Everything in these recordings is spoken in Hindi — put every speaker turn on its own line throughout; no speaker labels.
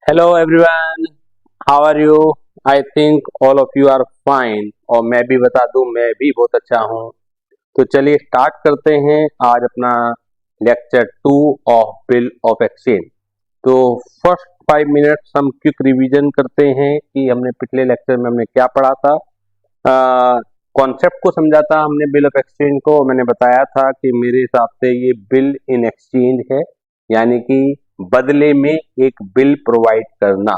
Hello everyone, how are you? I think all of you are fine. और मैं भी बता दूं, मैं भी बहुत अच्छा हूं। तो चलिए स्टार्ट करते हैं आज अपना lecture 2 of bill of exchange. तो फर्स्ट 5 मिनट्स हम क्विक रिवीजन करते हैं कि हमने पिछले लेक्चर में हमने क्या पढ़ा था। कॉन्सेप्ट को समझा था हमने बिल ऑफ एक्सचेंज को। मैंने बताया था कि मेरे हिसाब से ये बिल इन एक्सचेंज है, यानी कि बदले में एक बिल प्रोवाइड करना।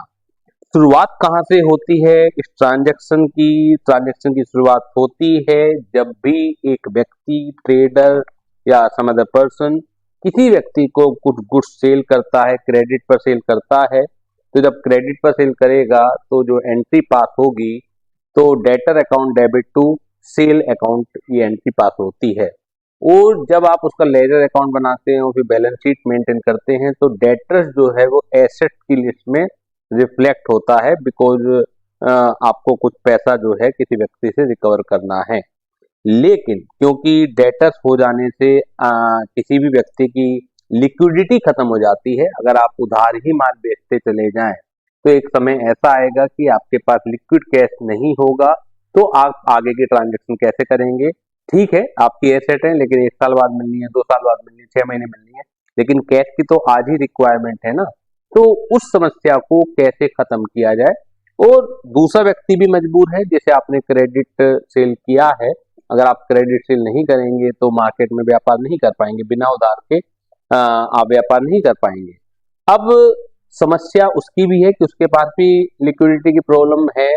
शुरुआत कहाँ से होती है इस ट्रांजैक्शन की शुरुआत होती है जब भी एक व्यक्ति, ट्रेडर या सम अदर पर्सन किसी व्यक्ति को कुछ गुड्स सेल करता है, क्रेडिट पर सेल करता है। तो जब क्रेडिट पर सेल करेगा तो जो एंट्री पास होगी, तो debtor account debit to sale account, ये एंट्री पास होती है। और जब आप उसका लेजर अकाउंट बनाते हैं और फिर बैलेंस शीट मेंटेन करते हैं, तो डेटर्स जो है वो एसेट की लिस्ट में रिफ्लेक्ट होता है, बिकॉज आपको कुछ पैसा जो है किसी व्यक्ति से रिकवर करना है। लेकिन क्योंकि डेटर्स हो जाने से किसी भी व्यक्ति की लिक्विडिटी खत्म हो जाती है, अगर आप उधार ही माल बेचते चले जाएं तो एक समय ऐसा आएगा कि आपके पास लिक्विड कैश नहीं होगा, तो आप आगे के ट्रांजेक्शन कैसे करेंगे? ठीक है, आपकी एसेट है लेकिन 1 साल बाद मिलनी है, 2 साल बाद मिलनी है, 6 महीने मिलनी है, लेकिन कैश की तो आज ही रिक्वायरमेंट है ना। तो उस समस्या को कैसे खत्म किया जाए। और दूसरा व्यक्ति भी मजबूर है, जैसे आपने क्रेडिट सेल किया है, अगर आप क्रेडिट सेल नहीं करेंगे तो मार्केट में व्यापार नहीं कर पाएंगे, बिना उधार के आप व्यापार नहीं कर पाएंगे। अब समस्या उसकी भी है कि उसके पास भी लिक्विडिटी की प्रॉब्लम है,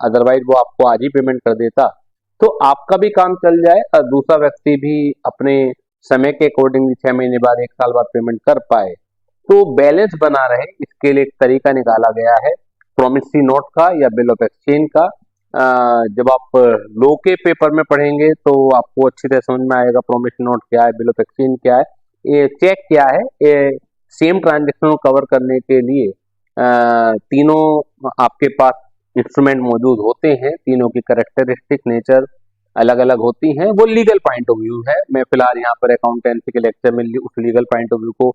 अदरवाइज वो आपको आज ही पेमेंट कर देता, तो आपका भी काम चल जाए और दूसरा व्यक्ति भी अपने समय के अकॉर्डिंग 6 महीने बाद, 1 साल बाद पेमेंट कर पाए। तो बैलेंस बना रहे, इसके लिए एक तरीका निकाला गया है प्रोमिसरी नोट का या बिल ऑफ एक्सचेंज का। जब आप लो के पेपर में पढ़ेंगे तो आपको अच्छी तरह समझ में आएगा प्रोमिसरी नोट क्या है, बिल ऑफ एक्सचेंज क्या है, ये चेक क्या है। ये सेम ट्रांजेक्शन को कवर करने के लिए तीनों आपके पास इंस्ट्रूमेंट मौजूद होते हैं, तीनों की करेक्टरिस्टिक नेचर अलग अलग होती हैं। वो लीगल पॉइंट ऑफ व्यू है। मैं फिलहाल यहाँ पर अकाउंटेंसी के लेक्चर में उस लीगल पॉइंट ऑफ व्यू को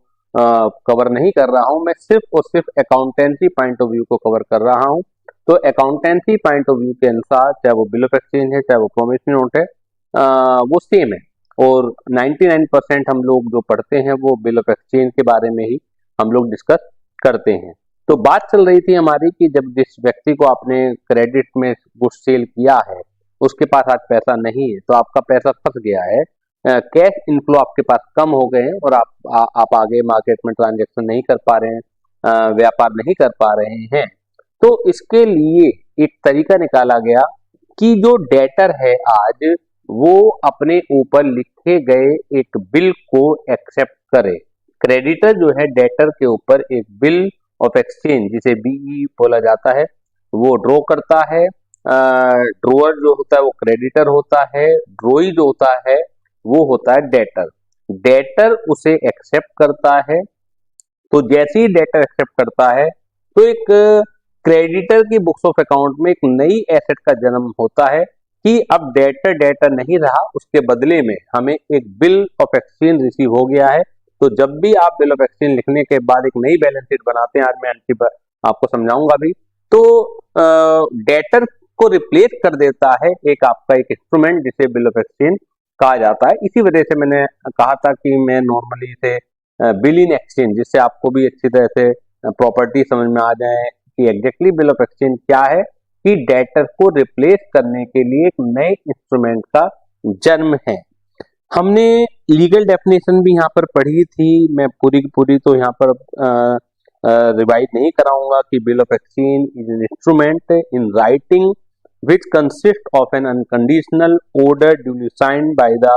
कवर नहीं कर रहा हूँ, मैं सिर्फ और सिर्फ अकाउंटेंसी पॉइंट ऑफ व्यू को कवर कर रहा हूँ। तो अकाउंटेंसी पॉइंट ऑफ व्यू के अनुसार चाहे वो बिल ऑफ एक्सचेंज है, चाहे वो प्रोमिसरी नोट है, वो सेम है। और 99% हम लोग जो पढ़ते हैं वो बिल ऑफ एक्सचेंज के बारे में ही हम लोग डिस्कस करते हैं। तो बात चल रही थी हमारी कि जब जिस व्यक्ति को आपने क्रेडिट में गुड्स सेल किया है, उसके पास आज पैसा नहीं है, तो आपका पैसा फंस गया है, कैश इनफ्लो आपके पास कम हो गए हैं और आप आगे मार्केट में ट्रांजेक्शन नहीं कर पा रहे हैं, व्यापार नहीं कर पा रहे हैं। तो इसके लिए एक तरीका निकाला गया कि जो डेटर है आज, वो अपने ऊपर लिखे गए एक बिल को एक्सेप्ट करे। क्रेडिटर जो है डेटर के ऊपर एक बिल ऑफ एक्सचेंज, जिसे बीई बोला जाता है, वो ड्रॉ करता है। ड्रोअर जो होता है वो क्रेडिटर होता है, ड्रोई जो होता है वो होता है डेटर। डेटर उसे एक्सेप्ट करता है। तो जैसे ही डेटर एक्सेप्ट करता है तो एक क्रेडिटर की बुक्स ऑफ अकाउंट में एक नई एसेट का जन्म होता है कि अब डेटर डेटर नहीं रहा, उसके बदले में हमें एक बिल ऑफ एक्सचेंज रिसीव हो गया है। तो जब भी आप बिल ऑफ एक्सचेंज लिखने के बाद एक नई बैलेंस शीट बनाते हैं, आज मैं एंट्री पर आपको समझाऊंगा भी, तो डेटर को रिप्लेस कर देता है एक आपका एक इंस्ट्रूमेंट जिसे बिल ऑफ एक्सचेंज कहा जाता है। इसी वजह से मैंने कहा था कि मैं नॉर्मली इसे बिल इन एक्सचेंज, जिससे आपको भी अच्छी तरह से प्रॉपर्टी समझ में आ जाए कि एग्जैक्टली बिल ऑफ एक्सचेंज क्या है, कि डेटर को रिप्लेस करने के लिए एक नए इंस्ट्रूमेंट का जन्म है। हमने लीगल डेफिनेशन भी यहाँ पर पढ़ी थी, मैं पूरी की पूरी तो यहाँ पर रिवाइज नहीं कराऊंगा कि bill of exchange is an instrument in writing which consists of an unconditional order duly signed by the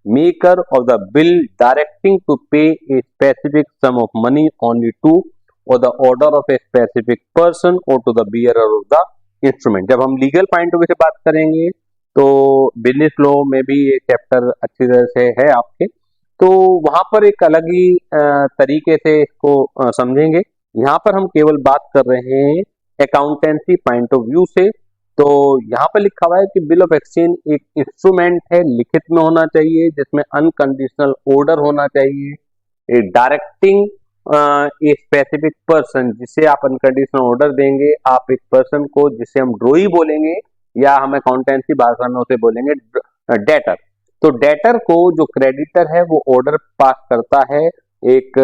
maker of the bill directing to pay a specific sum of money only to or the order of a specific person or to the bearer of the instrument। जब हम लीगल पॉइंट ऑफ व्यू से बात करेंगे तो बिजनेस लॉ में भी ये चैप्टर अच्छी तरह से है आपके, तो वहां पर एक अलग ही तरीके से इसको समझेंगे। यहाँ पर हम केवल बात कर रहे हैं अकाउंटेंसी पॉइंट ऑफ व्यू से। तो यहाँ पर लिखा हुआ है कि बिल ऑफ एक्सचेंज एक इंस्ट्रूमेंट है, लिखित में होना चाहिए, जिसमें अनकंडीशनल ऑर्डर होना चाहिए, डायरेक्टिंग ए स्पेसिफिक पर्सन, जिसे आप अनकंडीशनल ऑर्डर देंगे, आप एक पर्सन को, जिसे हम ड्रोई बोलेंगे या हम अकाउंटेंसी भाषा में उसे बोलेंगे डेटर। तो डेटर को जो क्रेडिटर है वो ऑर्डर पास करता है, एक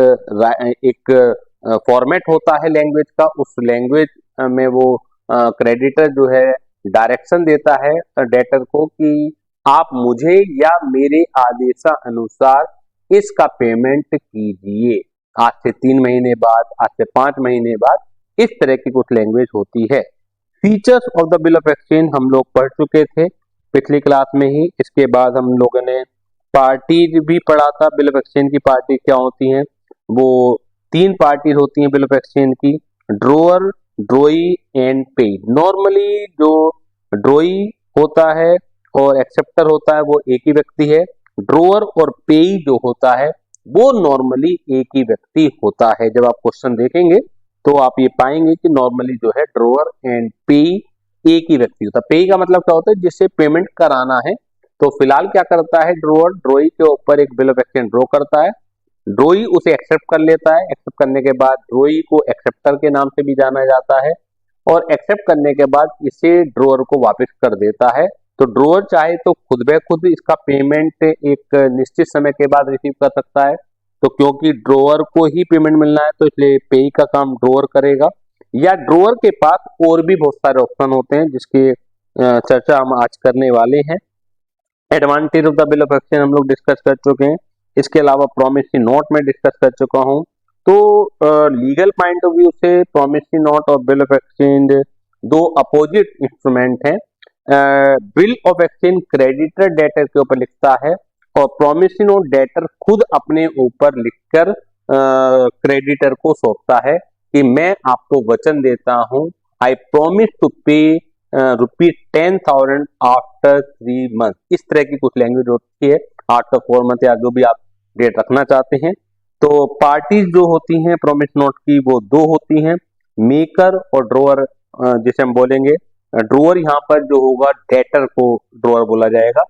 फॉर्मेट होता है लैंग्वेज का, उस लैंग्वेज में वो क्रेडिटर जो है डायरेक्शन देता है डेटर को कि आप मुझे या मेरे आदेशानुसार इसका पेमेंट कीजिए। आज से 3 महीने बाद, आज से 5 महीने बाद, इस तरह की कुछ लैंग्वेज होती है। Features of the bill of exchange हम लोग पढ़ चुके थे पिछली क्लास में ही। इसके बाद हम लोगों ने पार्टीज भी पढ़ा था। बिल ऑफ एक्सचेंज की पार्टी क्या होती हैं? वो 3 पार्टीज होती हैं बिल ऑफ एक्सचेंज की, ड्रोअर, ड्रोई एंड पेई। नॉर्मली जो ड्रोई होता है और एक्सेप्टर होता है वो एक ही व्यक्ति है। ड्रोअर और पेई जो होता है वो नॉर्मली एक ही व्यक्ति होता है। जब आप क्वेश्चन देखेंगे तो आप ये पाएंगे कि नॉर्मली जो है ड्रोअर एंड पेई एक ही व्यक्ति होता है। पेई का मतलब क्या होता है? जिससे पेमेंट कराना है। तो फिलहाल क्या करता है ड्रोअर? ड्रोई के ऊपर एक बिल ऑफ एक्सचेंज ड्रॉ करता है, ड्रोई उसे एक्सेप्ट कर लेता है, एक्सेप्ट करने के बाद ड्रोई को एक्सेप्टर के नाम से भी जाना जाता है, और एक्सेप्ट करने के बाद इसे ड्रोअर को वापस कर देता है। तो ड्रोअर चाहे तो खुद ब खुद इसका पेमेंट एक निश्चित समय के बाद रिसीव कर सकता है, तो क्योंकि ड्रोअर को ही पेमेंट मिलना है तो इसलिए पेई का काम ड्रोअर करेगा, या ड्रोअर के पास और भी बहुत सारे ऑप्शन होते हैं जिसकी चर्चा हम आज करने वाले हैं। Advantage of the bill of exchange हम लोग डिस्कस कर चुके हैं। इसके अलावा प्रॉमिसरी नोट में डिस्कस कर चुका हूं। तो लीगल पॉइंट ऑफ व्यू से प्रॉमिसरी नोट और बिल ऑफ एक्सचेंज दो अपोजिट इंस्ट्रूमेंट हैं। Bill of exchange creditor debtor के ऊपर लिखता है और प्रॉमिसरी नोट डेटर खुद अपने ऊपर लिखकर क्रेडिटर को सौंपता है कि मैं आपको वचन देता हूं, आई प्रोमिस टू पे ₹10,000 आफ्टर 3 मंथ। इस तरह की कुछ लैंग्वेज होती है, आफ्टर 4 मंथ या जो भी आप डेट रखना चाहते हैं। तो पार्टीज जो होती हैं प्रॉमिस नोट की वो 2 होती हैं, मेकर और ड्रोअर, जिसे हम बोलेंगे ड्रोअर। यहाँ पर जो होगा डेटर को ड्रोअर बोला जाएगा।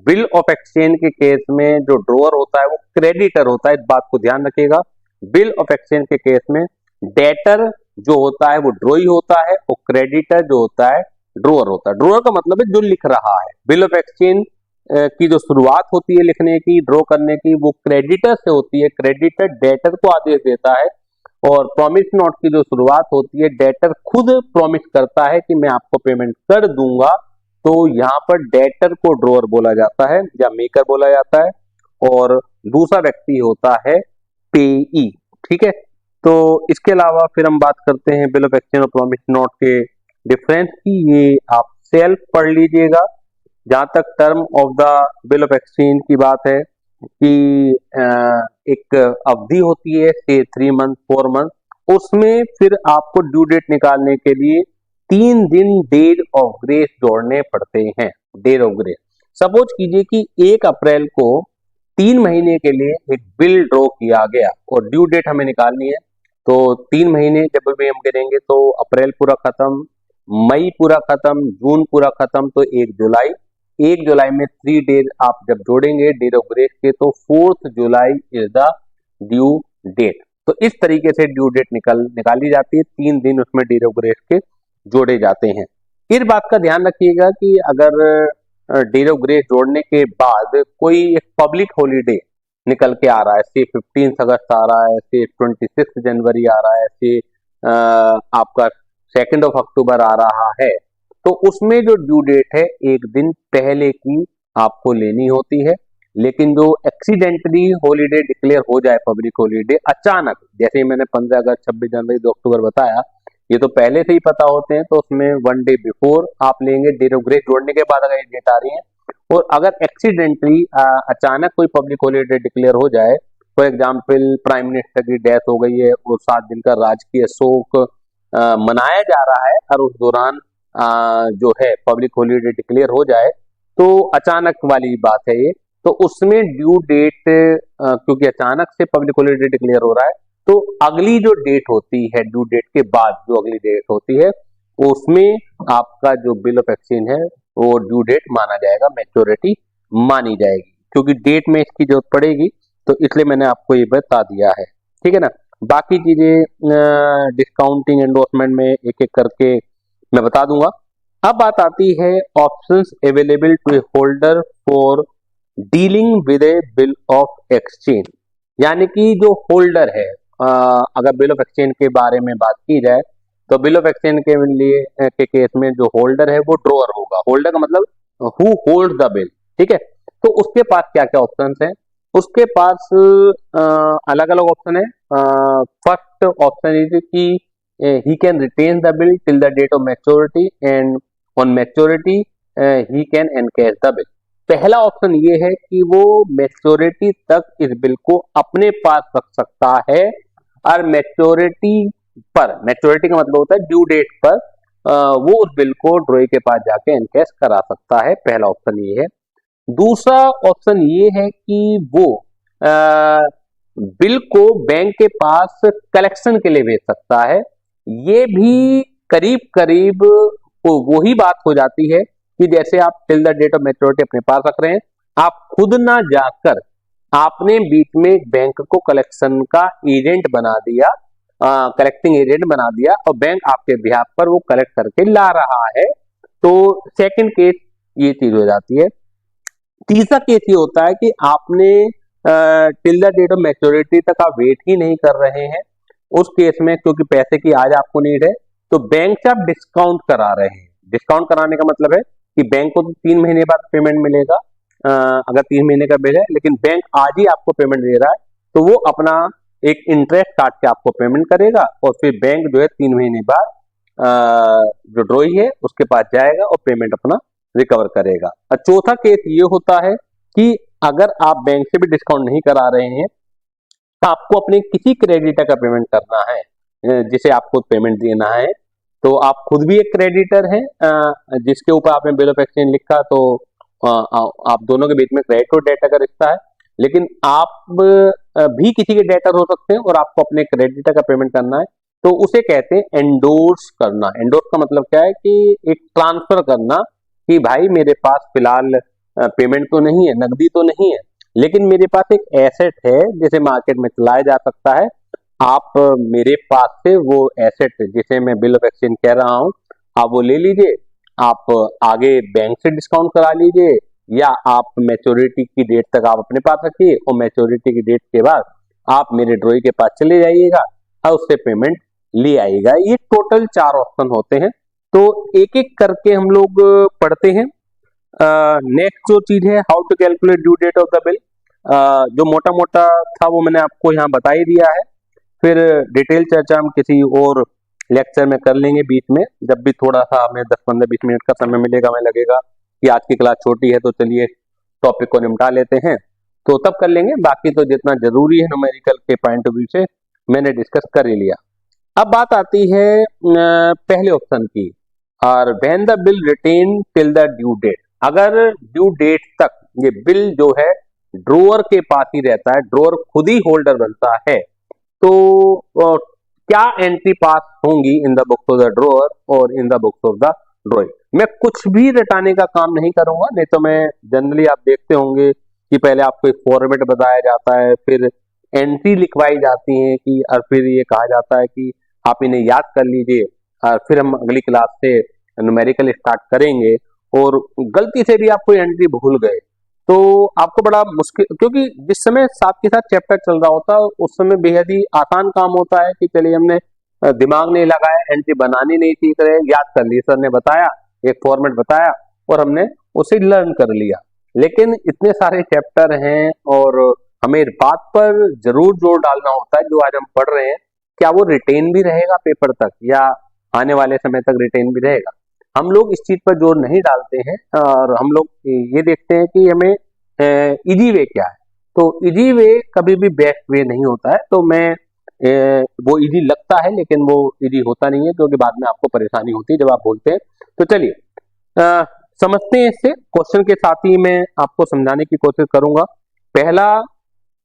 बिल ऑफ एक्सचेंज के केस में जो ड्रोअर होता है वो क्रेडिटर होता है, इस बात को ध्यान रखिएगा। बिल ऑफ एक्सचेंज के केस में डेटर जो होता है वो ड्रोई होता है और क्रेडिटर जो होता है ड्रोअर होता है। ड्रोअर का मतलब है जो लिख रहा है। बिल ऑफ एक्सचेंज की जो शुरुआत होती है लिखने की, ड्रॉ करने की, वो क्रेडिटर से होती है। क्रेडिटर डेटर को आदेश देता है, और प्रॉमिस नोट की जो शुरुआत होती है डेटर खुद प्रॉमिस करता है कि मैं आपको पेमेंट कर दूंगा। तो यहाँ पर डेटर को ड्रोअर बोला जाता है या मेकर बोला जाता है, और दूसरा व्यक्ति होता है पेई। ठीक है, तो इसके अलावा फिर हम बात करते हैं बिल ऑफ एक्सचेंज और प्रॉमिस नोट के डिफरेंस की। ये आप सेल्फ पढ़ लीजिएगा। जहां तक term of the bill of exchange की बात है कि एक अवधि होती है से 3 मंथ 4 मंथ, उसमें फिर आपको ड्यू डेट निकालने के लिए 3 दिन डेट ऑफ ग्रेस जोड़ने पड़ते हैं। डेट ऑफ ग्रेस, सपोज कीजिए कि 1 अप्रैल को 3 महीने के लिए एक बिल ड्रॉ किया गया और ड्यू डेट हमें निकालनी है। तो 3 महीने जब भी हम करेंगे तो अप्रैल पूरा खत्म, मई पूरा खत्म, जून पूरा खत्म, तो 1 जुलाई में 3 डेज आप जब जोड़ेंगे डेट ऑफ ग्रेस के, तो 4 July is the due date. तो इस तरीके से ड्यू डेट निकाली जाती है। 3 दिन उसमें डेट ऑफ ग्रेस के जोड़े जाते हैं। इस बात का ध्यान रखिएगा कि अगर डेट ऑफ ग्रेस जोड़ने के बाद कोई एक पब्लिक हॉलीडे निकल के आ रहा है, से 15 अगस्त आ रहा है, से 26 जनवरी आ रहा है, से आपका 2 अक्टूबर आ रहा है, तो उसमें जो ड्यू डेट है 1 दिन पहले की आपको लेनी होती है। लेकिन जो एक्सीडेंटली हॉलीडे डिक्लेयर हो जाए, पब्लिक हॉलीडे अचानक, जैसे मैंने 15 अगस्त, 26 जनवरी, 2 अक्टूबर बताया, ये तो पहले से ही पता होते हैं, तो उसमें 1 डे बिफोर आप लेंगे। डेट ऑफ ग्रेस जोड़ने के बाद अगर ये डेट आ रही है, और अगर एक्सीडेंटली अचानक कोई पब्लिक हॉलीडे डिक्लेयर हो जाए, फॉर एग्जाम्पल प्राइम मिनिस्टर की डेथ हो गई है और 7 दिन का राजकीय शोक मनाया जा रहा है, और उस दौरान जो है पब्लिक हॉलीडे डिक्लेयर हो जाए, तो अचानक वाली बात है ये, तो उसमें ड्यू डेट, क्योंकि अचानक से पब्लिक हॉलीडे डिक्लेयर हो रहा है, तो अगली जो डेट होती है, ड्यू डेट के बाद जो अगली डेट होती है, उसमें आपका जो बिल ऑफ एक्सचेंज है वो ड्यू डेट माना जाएगा, मैच्योरिटी मानी जाएगी, क्योंकि डेट में इसकी जरूरत पड़ेगी, तो इसलिए मैंने आपको ये बता दिया है। ठीक है ना। बाकी चीजें डिस्काउंटिंग एंडोर्समेंट में एक एक करके मैं बता दूंगा। अब बात आती है options available to a holder for dealing with a bill of exchange, यानी कि जो होल्डर है, अगर बिल ऑफ एक्सचेंज के बारे में बात की जाए तो बिल ऑफ एक्सचेंज के लिए के केस में जो होल्डर है वो ड्रॉअर होगा। होल्डर का मतलब हु होल्ड द बिल, ठीक है। तो उसके पास क्या क्या ऑप्शंस हैं? उसके पास अलग अलग ऑप्शन है। फर्स्ट ऑप्शन इज कि he can retain the bill till the date of maturity and on maturity he can encash the bill। पहला ऑप्शन ये है कि वो मैच्योरिटी तक इस बिल को अपने पास रख सकता है और मैच्योरिटी पर, मैच्योरिटी का मतलब होता है ड्यू डेट पर, वो उस बिल को ड्रॉई के पास जाके एनकैश करा सकता है। पहला ऑप्शन ये है। दूसरा ऑप्शन ये है कि वो बिल को बैंक के पास कलेक्शन के लिए भेज सकता है। ये भी करीब करीब वही बात हो जाती है कि जैसे आप till the date of maturity अपने पास रख रहे हैं, आप खुद ना जाकर आपने बीच में बैंक को कलेक्शन का एजेंट बना दिया, कलेक्टिंग एजेंट बना दिया और बैंक आपके बिहाफ पर वो कलेक्ट करके ला रहा है, तो सेकंड केस ये चीज हो जाती है। तीसरा केस ये होता है कि आपने till the date of maturity तक आप वेट ही नहीं कर रहे हैं। उस केस में क्योंकि पैसे की आज आपको नीड है तो बैंक से आप डिस्काउंट करा रहे हैं। डिस्काउंट कराने का मतलब है कि बैंक को तो 3 महीने बाद पेमेंट मिलेगा, अगर 3 महीने का बिल है, लेकिन बैंक आज ही आपको पेमेंट दे रहा है तो वो अपना एक इंटरेस्ट काट के आपको पेमेंट करेगा और फिर बैंक जो है 3 महीने बाद जो ड्रॉई है उसके पास जाएगा और पेमेंट अपना रिकवर करेगा। और चौथा केस ये होता है कि अगर आप बैंक से भी डिस्काउंट नहीं करा रहे हैं तो आपको अपने किसी क्रेडिटर का पेमेंट करना है, जिसे आपको पेमेंट देना है, तो आप खुद भी एक क्रेडिटर हैं जिसके ऊपर आपने बिल ऑफ एक्सचेंज लिखा, तो आप दोनों के बीच में क्रेडिट और डेटर का रिश्ता है। लेकिन आप भी किसी के डेटर हो सकते हैं और आपको अपने क्रेडिटर का पेमेंट करना है, तो उसे कहते हैं एंडोर्स करना। एंडोर्स का मतलब क्या है कि एक ट्रांसफर करना कि भाई मेरे पास फिलहाल पेमेंट तो नहीं है, नकदी तो नहीं है, लेकिन मेरे पास एक एसेट है जिसे मार्केट में चलाया जा सकता है। आप मेरे पास से वो एसेट जिसे मैं बिल ऑफ एक्सचेंज कह रहा हूं, आप वो ले लीजिए, आप आगे बैंक से डिस्काउंट करा लीजिए, या आप मैच्योरिटी की डेट तक आप अपने पास रखिए और मैच्योरिटी की डेट के बाद आप मेरे ड्रॉई के पास चले जाइएगा और उससे पेमेंट ले आइएगा। ये टोटल 4 ऑप्शन होते हैं, तो एक एक करके हम लोग पढ़ते हैं। नेक्स्ट जो चीज है, how to calculate due date of the bill, जो मोटा मोटा था वो मैंने आपको यहाँ बता ही दिया है। फिर डिटेल चर्चा हम किसी और लेक्चर में कर लेंगे बीच में, जब भी थोड़ा सा हमें 10-15-20 मिनट का समय मिलेगा, हमें लगेगा कि आज की क्लास छोटी है तो चलिए टॉपिक को निपटा लेते हैं, तो तब कर लेंगे। बाकी तो जितना जरूरी है न्यूमेरिकल के पॉइंट ऑफ व्यू से मैंने डिस्कस कर ही लिया। अब बात आती है पहले ऑप्शन की, और when the bill retain till the due date. अगर ड्यू डेट तक ये बिल जो है ड्रॉअर के पास ही रहता है, ड्रॉअर खुद ही होल्डर बनता है, तो क्या एंट्री पास होंगी in the books of the drawer और in the books of the drawee. मैं कुछ भी रटाने का काम नहीं करूंगा, नहीं तो मैं जनरली आप देखते होंगे कि पहले आपको एक फॉर्मेट बताया जाता है, फिर एंट्री लिखवाई जाती है कि, और फिर ये कहा जाता है कि आप इन्हें याद कर लीजिए, और फिर हम अगली क्लास से न्यूमेरिकल स्टार्ट करेंगे। और गलती से भी आप कोई एंट्री भूल गए तो आपको बड़ा मुश्किल, क्योंकि जिस समय साथ के साथ चैप्टर चल रहा होता है उस समय बेहद ही आसान काम होता है कि चलिए हमने दिमाग नहीं लगाया, एंट्री बनानी नहीं सीख रहे, याद कर ली, सर ने बताया, एक फॉर्मेट बताया और हमने उसे लर्न कर लिया। लेकिन इतने सारे चैप्टर हैं और हमें इस बात पर जरूर जोर डालना होता है जो आज हम पढ़ रहे हैं, क्या वो रिटेन भी रहेगा पेपर तक या आने वाले समय तक रिटेन भी रहेगा। हम लोग इस चीज पर जोर नहीं डालते हैं और हम लोग ये देखते हैं कि हमें इजी वे क्या है, तो इजी वे कभी भी बेस्ट वे नहीं होता है। तो मैं वो इजी लगता है लेकिन वो इजी होता नहीं है, क्योंकि बाद में आपको परेशानी होती है जब आप बोलते हैं। तो चलिए समझते हैं इससे, क्वेश्चन के साथ ही मैं आपको समझाने की कोशिश करूंगा। पहला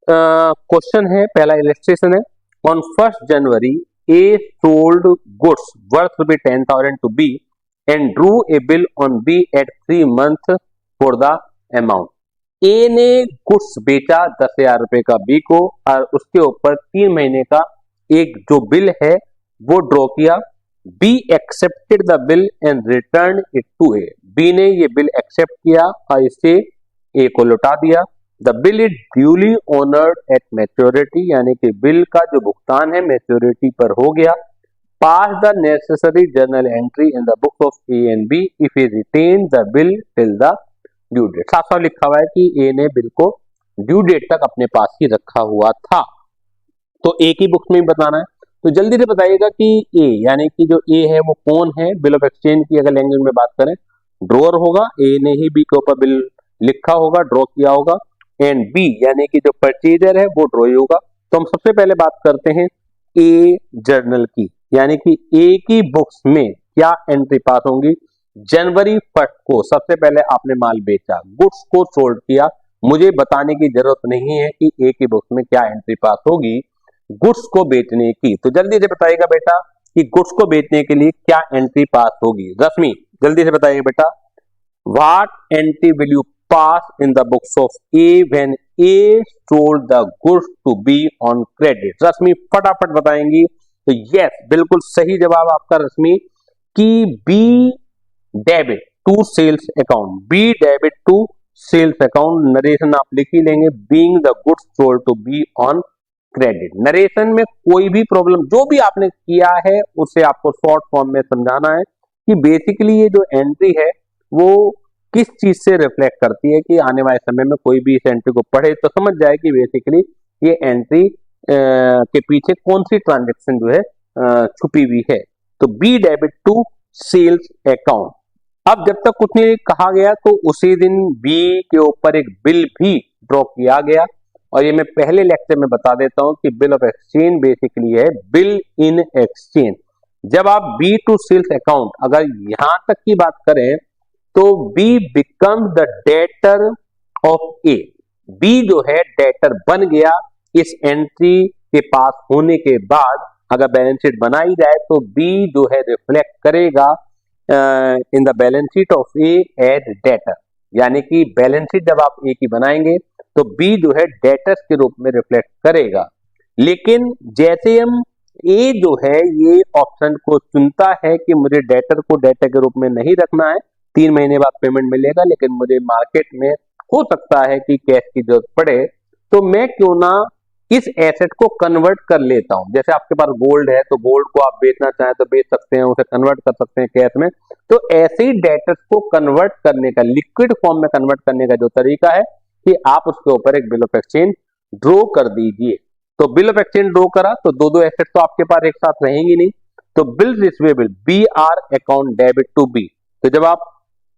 क्वेश्चन है, पहला इलस्ट्रेशन है, on 1 January A sold goods worth ₹10,000 to B and drew a bill on B at 3 months for the amount। A ने गुड्स बेचा 10,000 रुपए का B को और उसके ऊपर 3 महीने का एक जो बिल है वो ड्रॉ किया, B accepted the bill and return it to A, B ने ये बिल एक्सेप्ट किया और इसे ए को लौटा दिया। The bill is duly honoured at maturity, यानी कि बिल का जो भुगतान है मैच्योरिटी पर हो गया। Pass the necessary journal entry in the books of A and B if he retain the bill till the due date. साफ साफ लिखा हुआ है कि ए ने बिल को ड्यू डेट तक अपने पास ही रखा हुआ था, तो ए की बुक्स में ही बताना है। तो जल्दी से बताइएगा कि ए यानी कि जो ए है वो कौन है। बिल ऑफ एक्सचेंज की अगर लैंग्वेज में बात करें, ड्रॉअर होगा, ए ने ही बी के ऊपर बिल लिखा होगा, ड्रॉ किया होगा, एंड बी यानी कि जो परचेजर है वो ड्रॉ होगा। तो हम सबसे पहले बात करते हैं ए जर्नल की, यानी कि ए की बुक्स में क्या एंट्री पास होंगी। जनवरी 1 को सबसे पहले आपने माल बेचा, गुड्स को सोल्ड किया। मुझे बताने की जरूरत नहीं है कि ए की बुक्स में क्या एंट्री पास होगी गुड्स को बेचने की। तो जल्दी से बताइएगा बेटा कि गुड्स को बेचने के लिए क्या एंट्री पास होगी। रश्मि जल्दी से बताइए बेटा, what entry will you pass in the books of A when A sold the goods to B on credit. Rashmi फटाफट बताएंगी। तो यस, बिल्कुल सही जवाब आपका रश्मि कि B debit to sales account, B debit to sales account. Narration आप लिख ही लेंगे, being the goods sold to B on credit. Narration में कोई भी प्रॉब्लम जो भी आपने किया है उसे आपको शॉर्ट फॉर्म में समझाना है कि बेसिकली ये जो एंट्री है वो किस चीज से रिफ्लेक्ट करती है, कि आने वाले समय में कोई भी इस एंट्री को पढ़े तो समझ जाए कि बेसिकली ये एंट्री के पीछे कौन सी ट्रांजेक्शन जो है छुपी हुई है। तो B debit to sales account. अब जब तक कुछ नहीं कहा गया तो उसी दिन बी के ऊपर एक बिल भी ड्रॉ किया गया, और ये मैं पहले लेक्चर में बता देता हूं कि बिल ऑफ एक्सचेंज बेसिकली है बिल इन एक्सचेंज। जब आप बी टू सेल्स अकाउंट अगर यहां तक की बात करें तो B become the debtor of A, B जो है डेटर बन गया। इस एंट्री के पास होने के बाद अगर बैलेंस शीट बनाई जाए तो बी जो है रिफ्लेक्ट करेगा in the balance sheet of A as debtor, यानी कि बैलेंस शीट जब आप ए की बनाएंगे तो बी जो है डेटर्स के रूप में रिफ्लेक्ट करेगा। लेकिन जैसे हम ए जो है ये ऑप्शन को चुनता है कि मुझे डेटर को डेटर के रूप में नहीं रखना है, 3 महीने बाद पेमेंट मिलेगा, लेकिन मुझे मार्केट में हो सकता है कि कैश की जरूरत पड़े, तो मैं क्यों ना इस एसेट को कन्वर्ट कर लेता हूं। जैसे आपके पास गोल्ड है तो गोल्ड को आप बेचना चाहें तो बेच सकते हैं, उसे कन्वर्ट कर सकते हैं कैश में। तो ऐसे ही डेटर्स को कन्वर्ट करने का, लिक्विड फॉर्म में कन्वर्ट करने का जो तरीका है कि आप उसके ऊपर एक बिल ऑफ एक्सचेंज ड्रॉ कर दीजिए। तो बिल ऑफ एक्सचेंज ड्रॉ करा तो दो एसेट तो आपके पास एक साथ रहेंगी नहीं, तो bill receivable B R account debit to B. तो जब आप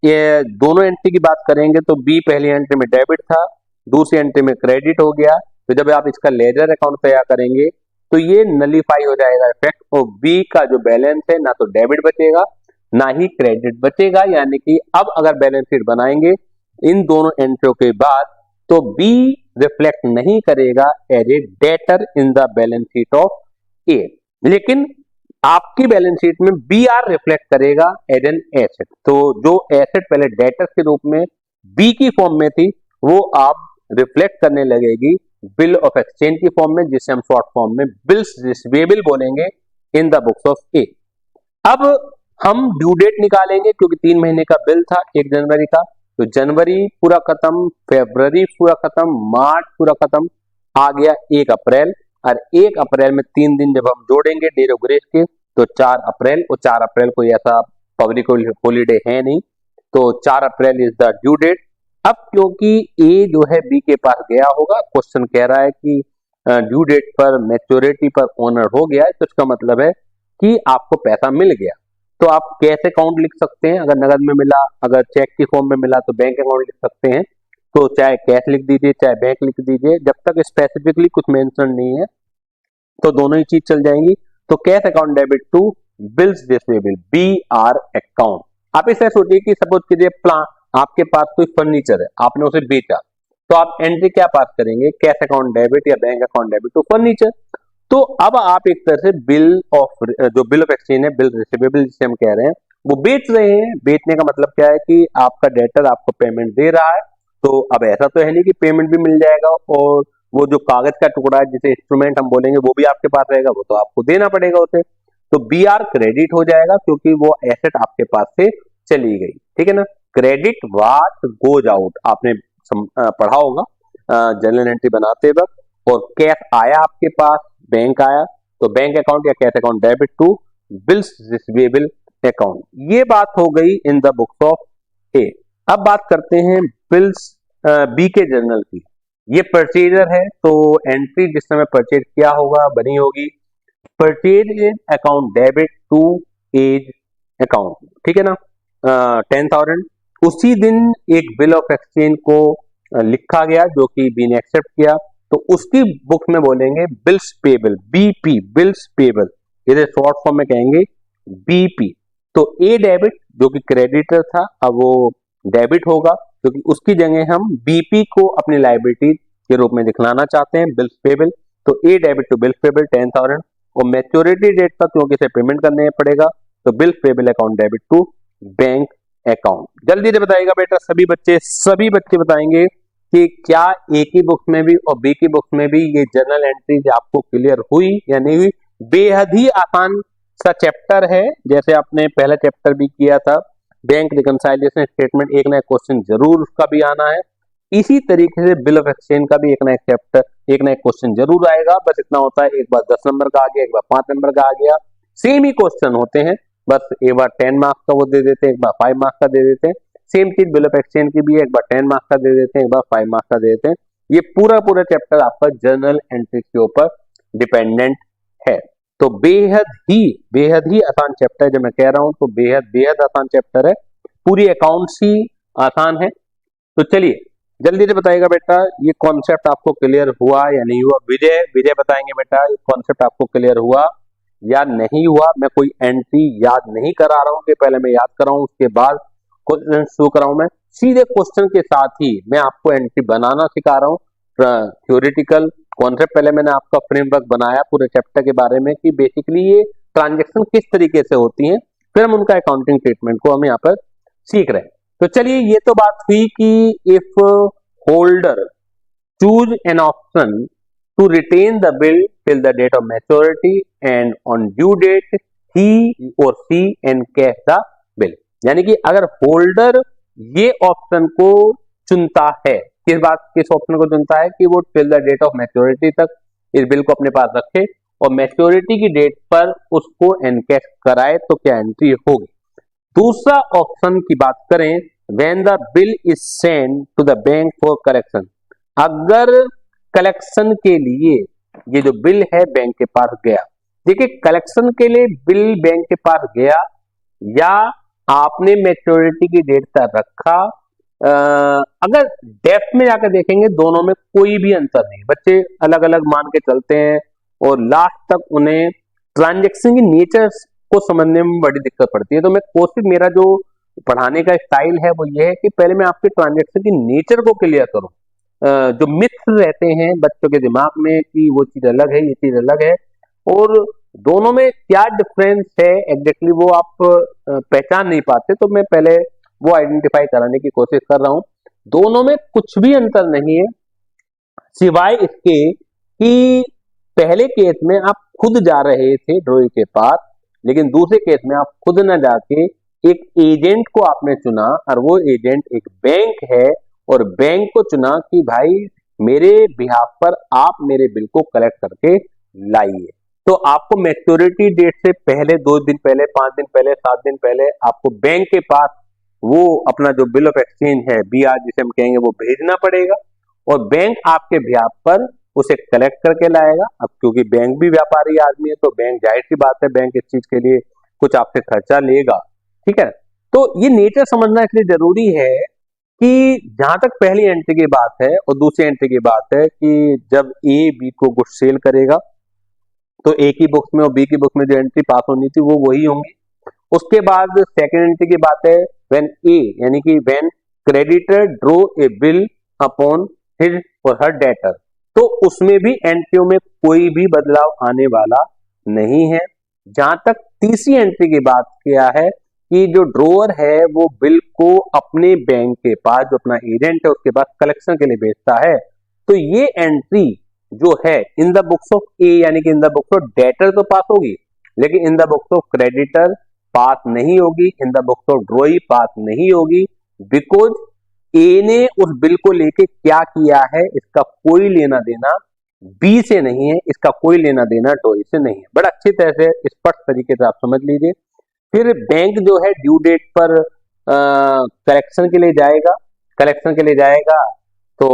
ये दोनों एंट्री की बात करेंगे तो बी पहली एंट्री में डेबिट था, दूसरी एंट्री में क्रेडिट हो गया। तो जब आप इसका लेजर अकाउंट तैयार करेंगे तो ये नलीफाई हो जाएगा इफेक्ट, और बी का जो बैलेंस है ना तो डेबिट बचेगा ना ही क्रेडिट बचेगा। यानी कि अब अगर बैलेंस शीट बनाएंगे इन दोनों एंट्रियों के बाद तो बी रिफ्लेक्ट नहीं करेगा as a debtor in the balance sheet of A, लेकिन आपकी बैलेंस शीट में बी आर रिफ्लेक्ट करेगा एज एन एसेट। तो जो एसेट पहले डेटर्स के रूप में बी की फॉर्म में थी वो आप रिफ्लेक्ट करने लगेगी बिल ऑफ एक्सचेंज की फॉर्म में, जिसे हम शॉर्ट फॉर्म में बिल्स रिसीवेबल बोलेंगे इन द बुक्स ऑफ ए। अब हम ड्यू डेट निकालेंगे क्योंकि 3 महीने का बिल था 1 जनवरी का, तो जनवरी पूरा खत्म, फरवरी पूरा खत्म, मार्च पूरा खत्म, आ गया 1 अप्रैल। और 1 अप्रैल में 3 दिन जब हम जोड़ेंगे डे ऑफ ग्रेस के तो 4 अप्रैल, और 4 अप्रैल कोई ऐसा पब्लिक हॉलीडे है नहीं, तो 4 April is the due date. अब क्योंकि ए जो है बी के पास गया होगा, क्वेश्चन कह रहा है कि ड्यू डेट पर मैच्योरिटी पर ओनर हो गया है, तो इसका मतलब है कि आपको पैसा मिल गया। तो आप कैश अकाउंट लिख सकते हैं, अगर नगद में मिला, अगर चेक की फॉर्म में मिला तो बैंक अकाउंट लिख सकते हैं। तो चाहे कैश लिख दीजिए चाहे बैंक लिख दीजिए, जब तक स्पेसिफिकली कुछ मेंशन नहीं है तो दोनों ही चीज चल जाएंगी। तो cash account debit to bills receivable B R account. आप इसे सोचिए कि सपोज कीजिए आपके पास कोई फर्नीचर है, आपने उसे बेचा, तो आप एंट्री क्या पास करेंगे, कैश अकाउंट डेबिट या bank account debit to furniture. तो अब आप एक तरह से जो बिल ऑफ एक्सचेंज है, बिल रिसीवेबल जिसे हम कह रहे हैं, वो बेच रहे हैं। बेचने का मतलब क्या है कि आपका डेटर आपको पेमेंट दे रहा है, तो अब ऐसा तो है नहीं कि पेमेंट भी मिल जाएगा और वो जो कागज का टुकड़ा है जिसे इंस्ट्रूमेंट हम बोलेंगे वो भी आपके पास रहेगा, वो तो आपको देना पड़ेगा उसे। तो बी आर क्रेडिट हो जाएगा क्योंकि वो एसेट आपके पास से चली गई, ठीक है ना। क्रेडिट वाट गोज आउट आपने पढ़ा होगा जनरल एंट्री बनाते वक्त। और कैश आया आपके पास, बैंक आया, तो बैंक अकाउंट या cash account debit to bills receivable account. ये बात हो गई in the books of A. अब बात करते हैं बिल्स बी के जर्नल की। ये परचेजर है, तो एंट्री जिस समय परचेज किया होगा बनी होगी purchase account debit to A's account, ठीक है ना, 10,000। उसी दिन एक बिल ऑफ एक्सचेंज को लिखा गया जो कि बी ने एक्सेप्ट किया, तो उसकी बुक में बोलेंगे bills payable, BP, bills payable, इसे शॉर्ट फॉर्म में कहेंगे बीपी। तो ए डेबिट जो कि क्रेडिटर था अब वो डेबिट होगा क्योंकि उसकी जगह हम बीपी को अपनी लायबिलिटी के रूप में दिखलाना चाहते हैं, बिल्स पेबल। तो ए डेबिट टू बिल्स पेबल 10,000, और मैच्योरिटी डेट तक क्योंकि इसे पेमेंट करने पड़ेगा तो bills payable account debit to bank account. जल्दी से बताइएगा बेटा सभी बच्चे बताएंगे कि क्या ए की बुक में भी और बी की बुक में भी ये जर्नल एंट्रीज आपको क्लियर हुई या नहीं हुई। बेहद ही आसान सा चैप्टर है, जैसे आपने पहला चैप्टर भी किया था बैंक रिकंसाइलेशन स्टेटमेंट, एक नया क्वेश्चन जरूर उसका भी आना है। इसी तरीके से बिल ऑफ एक्सचेंज का भी एक नया चैप्टर, एक नया क्वेश्चन जरूर आएगा। बस इतना होता है, एक बार 10 नंबर का आ गया, एक बार 5 नंबर का आ गया, सेम ही क्वेश्चन होते हैं, बस एक बार 10 मार्क्स का वो दे देते हैं, एक बार 5 मार्क्स का दे देते हैं। सेम चीज बिल ऑफ एक्सचेंज की भी है, एक बार 10 मार्क्स का दे देते हैं, एक बार 5 मार्क्स का दे देते हैं। ये पूरा चैप्टर आपका जर्नल एंट्री के ऊपर डिपेंडेंट है। तो बेहद ही आसान चैप्टर है, जब मैं कह रहा हूं तो बेहद आसान चैप्टर है, पूरी अकाउंट्स ही आसान है। तो चलिए जल्दी से बताइएगा बेटा ये कॉन्सेप्ट आपको क्लियर हुआ या नहीं हुआ। विजय बताएंगे बेटा ये कॉन्सेप्ट आपको क्लियर हुआ या नहीं हुआ। मैं कोई एंट्री याद नहीं करा रहा हूं कि पहले मैं याद कराऊं उसके बाद क्वेश्चन शुरू कराऊं। मैं सीधे क्वेश्चन के साथ ही मैं आपको एंट्री बनाना सिखा रहा हूं। थ्योरेटिकल कॉन्सेप्ट पहले मैंने आपका फ्रेमवर्क बनाया पूरे चैप्टर के बारे में कि बेसिकली ये ट्रांजेक्शन किस तरीके से होती हैं, फिर हम उनका अकाउंटिंग ट्रीटमेंट को हम यहाँ पर सीख रहे हैं। तो चलिए ये तो बात हुई कि if holder choose an option to retain the bill till the date of maturity and on due date ही और C and cash the bill, यानी कि अगर होल्डर ये ऑप्शन को चुनता है, किस ऑप्शन को चुनता है कि वो till the date of maturity तक इस बिल को अपने पास रखे और मैच्योरिटी की डेट पर उसको एनकैश कराए, तो क्या एंट्री होगी। दूसरा ऑप्शन की बात करें, when the bill is send to the bank for collection, अगर कलेक्शन के लिए ये जो बिल है बैंक के पास गया, देखिए कलेक्शन के लिए बिल बैंक के पास गया या आपने मैच्योरिटी की डेट तक रखा, अगर डेप्थ में जाकर देखेंगे दोनों में कोई भी अंतर नहीं, बच्चे अलग अलग मान के चलते हैं और लास्ट तक उन्हें ट्रांजेक्शन की नेचर को समझने में बड़ी दिक्कत पड़ती है। तो मैं कोशिश, मेरा जो पढ़ाने का स्टाइल है वो ये है कि पहले मैं आपके ट्रांजेक्शन की नेचर को क्लियर करूं। जो मिथ्स रहते हैं बच्चों के दिमाग में कि वो चीज अलग है, ये चीज अलग है, और दोनों में क्या डिफरेंस है एग्जैक्टली वो आप पहचान नहीं पाते, तो मैं पहले वो आइडेंटिफाई कराने की कोशिश कर रहा हूं। दोनों में कुछ भी अंतर नहीं है सिवाय इसके कि पहले केस में आप खुद जा रहे थे ड्रॉई के पास, लेकिन दूसरे केस में आप खुद न जाके एक एजेंट को आपने चुना और वो एजेंट एक बैंक है और बैंक को चुना कि भाई मेरे बिहाफ पर आप मेरे बिल को कलेक्ट करके लाइए। तो आपको मैच्योरिटी डेट से पहले 2 दिन पहले, 5 दिन पहले, 7 दिन पहले आपको बैंक के पास वो अपना जो बिल ऑफ एक्सचेंज है, बीआर जिसे हम कहेंगे, वो भेजना पड़ेगा और बैंक आपके बिहाफ पर उसे कलेक्ट करके लाएगा। अब क्योंकि बैंक भी व्यापारी आदमी है तो बैंक, जाहिर सी बात है, बैंक इस चीज के लिए कुछ आपसे खर्चा लेगा, ठीक है। तो ये नेचर समझना इसलिए जरूरी है कि जहां तक पहली एंट्री की बात है और दूसरी एंट्री की बात है कि जब ए बी को गुड्स सेल करेगा तो ए की बुक्स में और बी की बुक में जो एंट्री पास होनी थी वो वही होंगी। उसके बाद सेकंड एंट्री की बात है व्हेन ए, यानी कि when creditor draw a bill upon his और हर डेटर, तो उसमें भी एंट्रियों में कोई भी बदलाव आने वाला नहीं है। जहां तक तीसरी एंट्री की बात किया है कि जो ड्रोअर है वो बिल को अपने बैंक के पास, जो अपना एजेंट है उसके पास कलेक्शन के लिए भेजता है, तो ये एंट्री जो है in the books of A यानी कि in the books of debtor तो पास होगी, लेकिन in the books of creditor pass नहीं होगी, in the books of drawee pass नहीं होगी, बिकॉज ए ने उस बिल को लेके क्या किया है इसका कोई लेना देना बी से नहीं है, इसका कोई लेना देना ड्रॉई से नहीं है। बड़ा अच्छी तरह से स्पष्ट तरीके से आप समझ लीजिए। फिर बैंक जो है ड्यू डेट पर कलेक्शन के लिए जाएगा, कलेक्शन के लिए जाएगा तो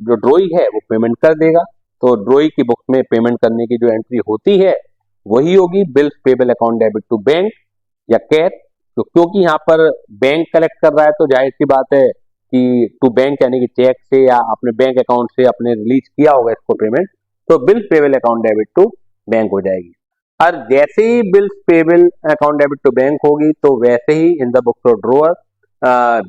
जो ड्रॉई है वो पेमेंट कर देगा, तो ड्रॉई की बुक में पेमेंट करने की जो एंट्री होती है वही होगी bills payable account debit to bank या कैश। तो क्योंकि यहाँ पर बैंक कलेक्ट कर रहा है तो जाहिर सी बात है कि टू बैंक यानी कि चेक से या अपने बैंक अकाउंट से अपने रिलीज किया होगा इसको पेमेंट, तो bills payable account debit to bank हो जाएगी। और जैसे ही bills payable account debit to bank होगी तो वैसे ही in the books of drawer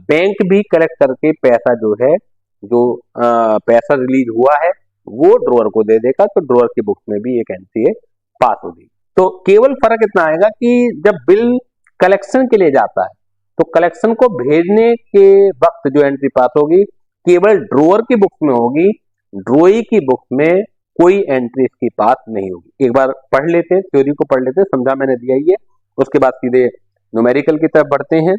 bank भी कलेक्ट करके पैसा जो है जो पैसा रिलीज हुआ है वो ड्रॉअर को दे देगा, तो ड्रॉअर की बुक्स में भी एक एंट्री है पास होगी। तो केवल फर्क इतना आएगा कि जब बिल कलेक्शन के लिए जाता है तो कलेक्शन को भेजने के वक्त जो एंट्री पास होगी केवल ड्रॉअर की बुक में होगी, ड्रॉई की बुक में कोई एंट्री इसकी पास नहीं होगी। एक बार पढ़ लेते हैं, थ्योरी को पढ़ लेते हैं, समझा मैंने दिया ही है, उसके बाद सीधे न्यूमेरिकल की तरफ बढ़ते हैं।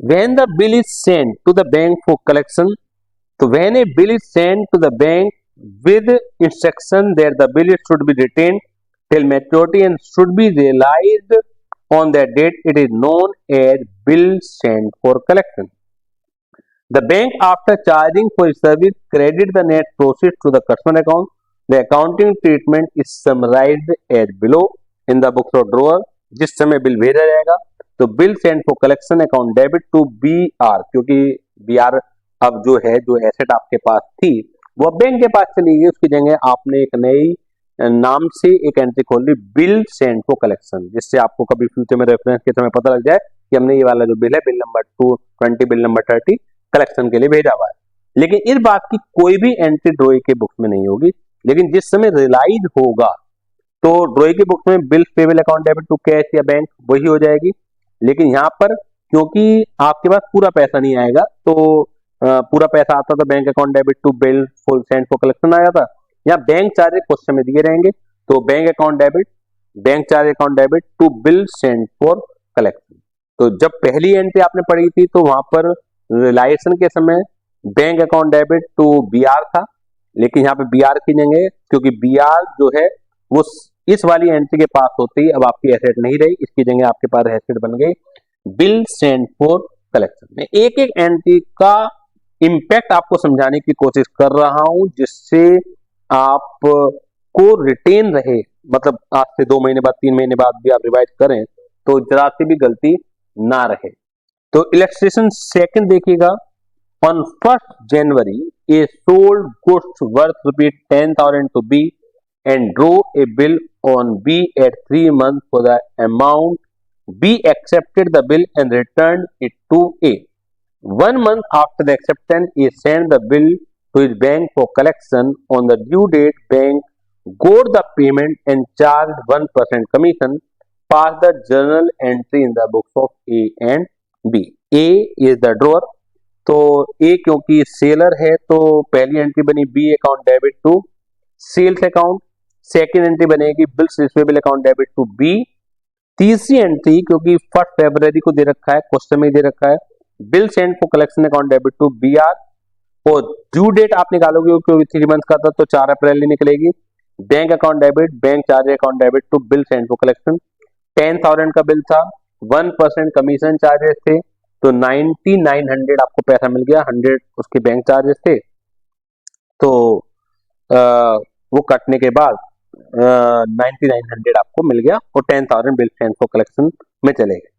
When the bill is sent to the bank for collection, so when a bill is sent to the bank with instruction that the bill should be retained till maturity and should be realized on that date, it is known as bill sent for collection. The bank, after charging for its service, credit the net proceeds to the customer account. The accounting treatment is summarized as below in the books of drawer. जिस समय बिल भेजा जाएगा तो bill send for collection account debit to B R, क्योंकि बी आर अब जो है जो एसेट आपके पास थी वो बैंक के पास चली गई, उसकी जगह आपने एक नई नाम से एक एंट्री खोल ली बिल सेंड फॉर कलेक्शन, जिससे आपको कभी फ्यूचर में रेफरेंस के समय पता लग जाए कि हमने ये वाला जो बिल है bill number 220 bill number 30 collection के लिए भेजा हुआ है। लेकिन इस बात की कोई भी एंट्री ड्रॉई के बुक में नहीं होगी, लेकिन जिस समय रियलाइज होगा तो ड्रॉई की बुक में bill payable account debit to cash या बैंक वही हो जाएगी। लेकिन यहाँ पर क्योंकि आपके पास पूरा पैसा नहीं आएगा तो पूरा पैसा आता था bank account debit to bill full send for collection आया था, यहाँ बैंक चार्जेस क्वेश्चन में दिए रहेंगे तो bank account debit bank charge account debit to bill send for collection. तो जब पहली एंट्री आपने पढ़ी थी तो वहां पर रिलायसन के समय bank account debit to B R था, लेकिन यहाँ पे बी आर की जगह क्योंकि बी आर जो है वो इस वाली एंट्री के पास होती है, अब आपकी एसेट नहीं रही, इसकी जगह आपके पास एसेट बन गई बिल सेंड फॉर कलेक्शन। में एक एक एंट्री का इंपैक्ट आपको समझाने की कोशिश कर रहा हूं जिससे आप को रिटेन रहे, मतलब आज से 2 महीने बाद 3 महीने बाद भी आप रिवाइज करें तो जरा सी भी गलती ना रहे। तो इलस्ट्रेशन सेकंड देखिएगा, on 1st January A sold goods worth ₹10,000 to B and draw a bill on B at 3 months for the amount. B accepted the bill and returned it to A. 1 month after the acceptance, he sent the bill to his bank for collection. On the due date, bank got the payment and charged 1% commission. Pass the journal entry in the books of A and B. A is the drawer. तो A क्योंकि सेलर है तो पहली एंट्री बनी B account debit to sales account, second entry बनेगी bills receivable account debit to B, तीसरी एंट्री क्योंकि 1 February को दे रखा है क्वेश्चन में दे रखा है bill send for collection account debit to B R, और ड्यू डेट आप निकालोगे क्योंकि 3 मंथ का था तो 4 अप्रैल ही निकलेगी, bank account debit bank charge account debit to bill send for collection. 10,000 का बिल था, 1% कमीशन चार्जेस थे तो 9900 आपको पैसा मिल गया, 100 उसके बैंक चार्जेस थे तो वो कटने के बाद 9900 आपको मिल गया और 10,000 बिल सेंड फॉर कलेक्शन में चले गए।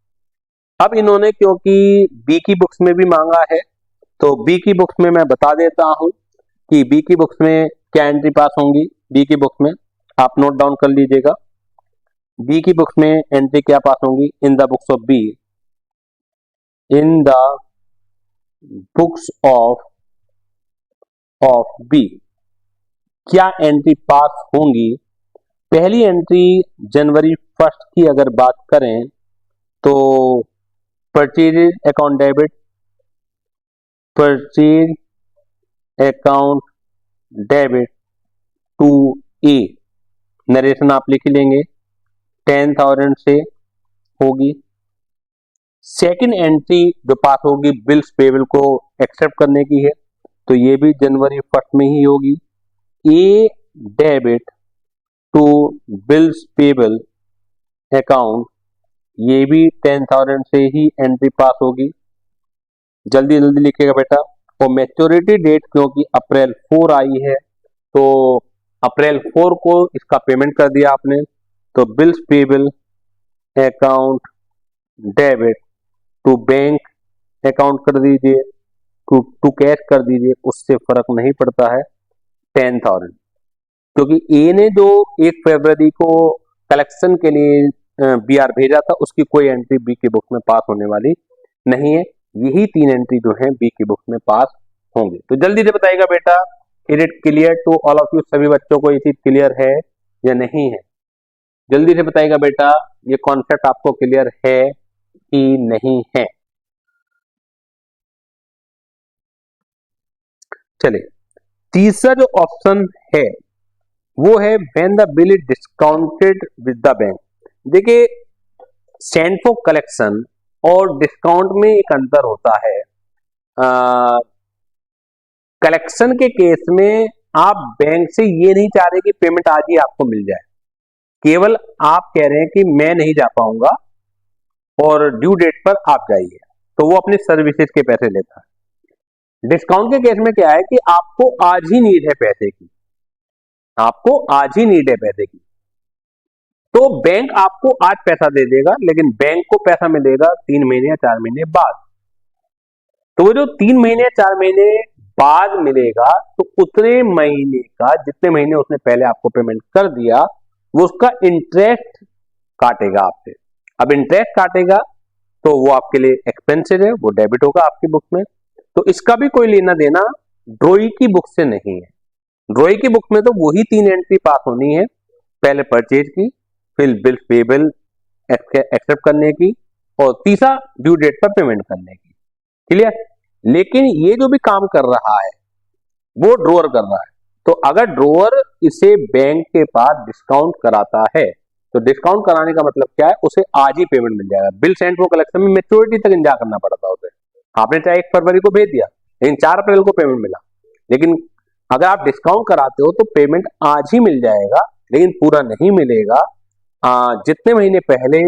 अब इन्होंने क्योंकि बी की बुक्स में भी मांगा है तो बी की बुक्स में मैं बता देता हूं कि बी की बुक्स में क्या एंट्री पास होंगी। बी की बुक्स में आप नोट डाउन कर लीजिएगा, बी की बुक्स में एंट्री क्या पास होंगी in the books of B, in the books of B क्या एंट्री पास होंगी। पहली एंट्री जनवरी 1 की अगर बात करें तो purchase account debit purchase account debit to A, narration आप लिख लेंगे 10,000 से होगी। सेकंड एंट्री जो पास होगी बिल्स पेबल को एक्सेप्ट करने की है, तो ये भी जनवरी 1 में ही होगी। A debit to bills payable account, ये भी 10,000 से ही एंट्री पास होगी। जल्दी जल्दी लिखिएगा बेटा। और मैच्योरिटी डेट क्योंकि अप्रैल 4 आई है, तो अप्रैल 4 को इसका पेमेंट कर दिया आपने, तो bills payable account debit to bank account कर दीजिए, टू कैश कर दीजिए, उससे फर्क नहीं पड़ता है 10,000, क्योंकि ए ने जो 1 फरवरी को कलेक्शन के लिए बीआर भेजा था उसकी कोई एंट्री बी की बुक में पास होने वाली नहीं है। यही 3 एंट्री जो है बी की बुक में पास होंगे। तो जल्दी से बताइएगा बेटा, is it clear to all of you? सभी बच्चों को ये चीज क्लियर है या नहीं है? जल्दी से बताइएगा बेटा, ये कॉन्सेप्ट आपको क्लियर है कि नहीं है? चलिए, तीसरा जो ऑप्शन है वो है when the bill is discounted with the bank. देखिए, सेंड फॉर कलेक्शन और डिस्काउंट में एक अंतर होता है। कलेक्शन के केस में आप बैंक से ये नहीं चाह रहे कि पेमेंट आज ही आपको मिल जाए, केवल आप कह रहे हैं कि मैं नहीं जा पाऊंगा और ड्यू डेट पर आप जाइए, तो वो अपनी सर्विसेज के पैसे लेता है। डिस्काउंट के केस में क्या है कि आपको आज ही नीड है पैसे की, आपको आज ही नीड है पैसे की, तो बैंक आपको आज पैसा दे देगा, लेकिन बैंक को पैसा मिलेगा 3 महीने या 4 महीने बाद। तो वो जो 3 महीने या 4 महीने बाद मिलेगा, तो उतने महीने का, जितने महीने उसने पहले आपको पेमेंट कर दिया, वो उसका इंटरेस्ट काटेगा आपसे। अब इंटरेस्ट काटेगा तो वो आपके लिए एक्सपेंसिव है, वो डेबिट होगा आपकी बुक में। तो इसका भी कोई लेना देना ड्रॉई की बुक से नहीं है। ड्रॉई की बुक में तो वही 3 एंट्री पास होनी है, पहले परचेज की, फिर बिल पेबल एक्सेप्ट करने की, और तीसरा ड्यू डेट पर पेमेंट करने की। क्लियर? लेकिन ये जो भी काम कर रहा है वो ड्रोअर कर रहा है, तो अगर ड्रोअर इसे बैंक के पास डिस्काउंट कराता है, तो डिस्काउंट कराने का मतलब क्या है, उसे आज ही पेमेंट मिल जाएगा। बिल सेंड फॉर कलेक्शन में मैच्योरिटी तक इंतजार करना पड़ता है उसे। आपने चाहे 1 फरवरी को भेज दिया, लेकिन 4 अप्रैल को पेमेंट मिला। लेकिन अगर आप डिस्काउंट कराते हो तो पेमेंट आज ही मिल जाएगा, लेकिन पूरा नहीं मिलेगा। जितने महीने पहले